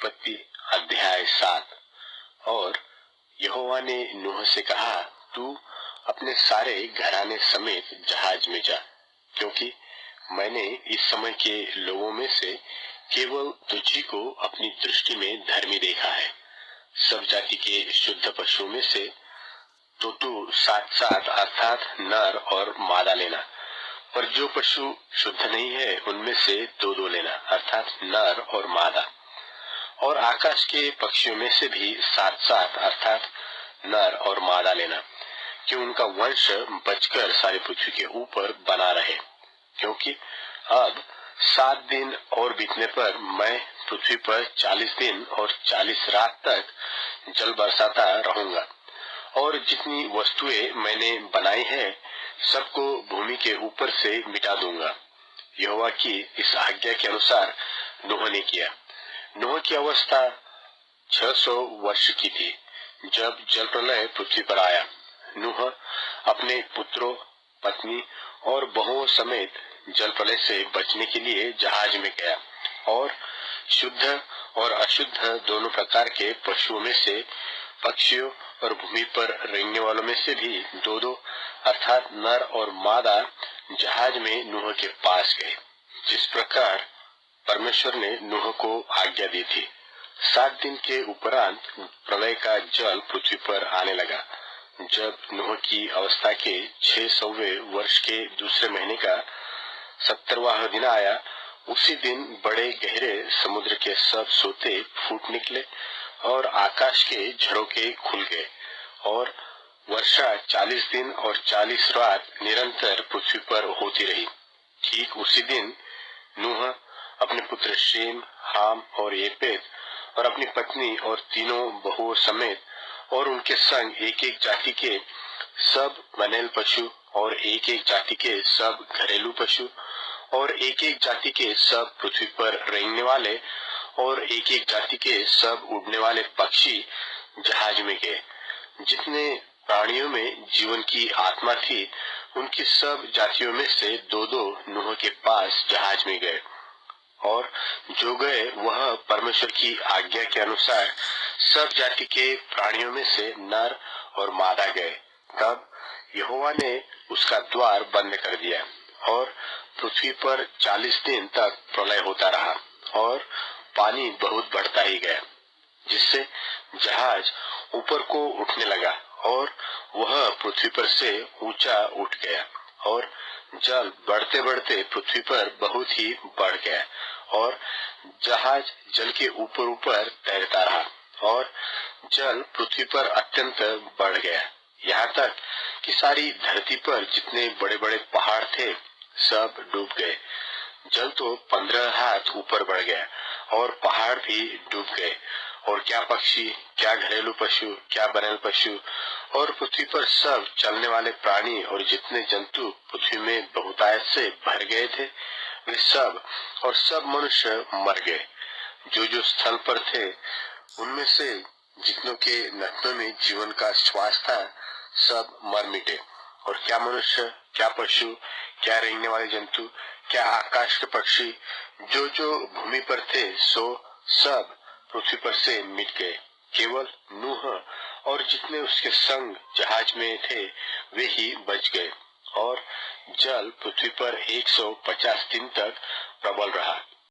उत्पत्ति अध्याय 7। और यहोवा ने नूह से कहा, तू अपने सारे घराने समेत जहाज में जा, क्योंकि मैंने इस समय के लोगों में से केवल तुझी को अपनी दृष्टि में धर्मी देखा है। सब जाति के शुद्ध पशुओं में से तो तू 7-7 अर्थात नर और मादा लेना, पर जो पशु शुद्ध नहीं है उनमें से 2-2 लेना अर्थात नर और मादा। और आकाश के पक्षियों में से भी 7-7 अर्थात नर और मादा लेना, कि उनका वंश बचकर सारी पृथ्वी के ऊपर बना रहे। क्योंकि अब 7 दिन और बीतने पर मैं पृथ्वी पर 40 दिन और 40 रात तक जल बरसाता रहूंगा, और जितनी वस्तुएं मैंने बनाई है सबको भूमि के ऊपर से मिटा दूंगा। यहोवा की इस आज्ञा के अनुसार नूह ने किया। नूह की अवस्था 600 वर्ष की थी जब जल प्रलय पृथ्वी पर आया। नूह अपने पुत्रों, पत्नी और बहुओं समेत जल प्रलय से बचने के लिए जहाज में गया, और शुद्ध और अशुद्ध दोनों प्रकार के पशुओं में से, पक्षियों और भूमि पर रेंगने वालों में से भी 2-2 अर्थात नर और मादा जहाज में नूह के पास गए, जिस प्रकार परमेश्वर ने नूह को आज्ञा दी थी। 7 दिन के उपरांत प्रलय का जल पृथ्वी पर आने लगा। जब नूह की अवस्था के 600वें वर्ष के दूसरे महीने का 70वां दिन आया, उसी दिन बड़े गहरे समुद्र के सब सोते फूट निकले और आकाश के झरोखे खुल गए, और वर्षा 40 दिन और 40 रात निरंतर पृथ्वी पर होती रही। ठीक उसी दिन नूह अपने पुत्र शेम, हाम और येपेत और अपनी पत्नी और तीनों बहुओं समेत और उनके संग एक-एक जाति के सब वनैल पशु और एक-एक जाति के सब घरेलू पशु और एक-एक जाति के सब पृथ्वी पर रेंगने वाले और एक-एक जाति के सब उड़ने वाले पक्षी जहाज में गए। जितने प्राणियों में जीवन की आत्मा थी, उनकी सब जातियों में से 2-2 नूह के पास जहाज में गए, और जो गए वह परमेश्वर की आज्ञा के अनुसार सब जाति के प्राणियों में से नर और मादा गए। तब यहोवा ने उसका द्वार बंद कर दिया, और पृथ्वी पर 40 दिन तक प्रलय होता रहा, और पानी बहुत बढ़ता ही गया, जिससे जहाज ऊपर को उठने लगा, और वह पृथ्वी पर से ऊंचा उठ गया, और जल बढ़ते बढ़ते पृथ्वी पर बहुत ही बढ़ गया, और जहाज जल के ऊपर ऊपर तैरता रहा, और जल पृथ्वी पर अत्यंत बढ़ गया, यहाँ तक कि सारी धरती पर जितने बड़े बड़े पहाड़ थे सब डूब गए। जल तो 15 हाथ ऊपर बढ़ गया, और पहाड़ भी डूब गए, और क्या पक्षी, क्या घरेलू पशु, क्या वनैल पशु और पृथ्वी पर सब चलने वाले प्राणी और जितने जंतु पृथ्वी में बहुतायत से भर गए थे, वे सब और सब मनुष्य मर गए। जो स्थल पर थे उनमें से जितनों के नथनों में जीवन का श्वास था सब मर मिटे, और क्या मनुष्य, क्या पशु, क्या रेंगने वाले जंतु, क्या आकाश के पक्षी, जो भूमि पर थे सो सब पृथ्वी पर से मिट गए। केवल नूह और जितने उसके संग जहाज में थे वे ही बच गए, और जल पृथ्वी पर 150 दिन तक प्रबल रहा।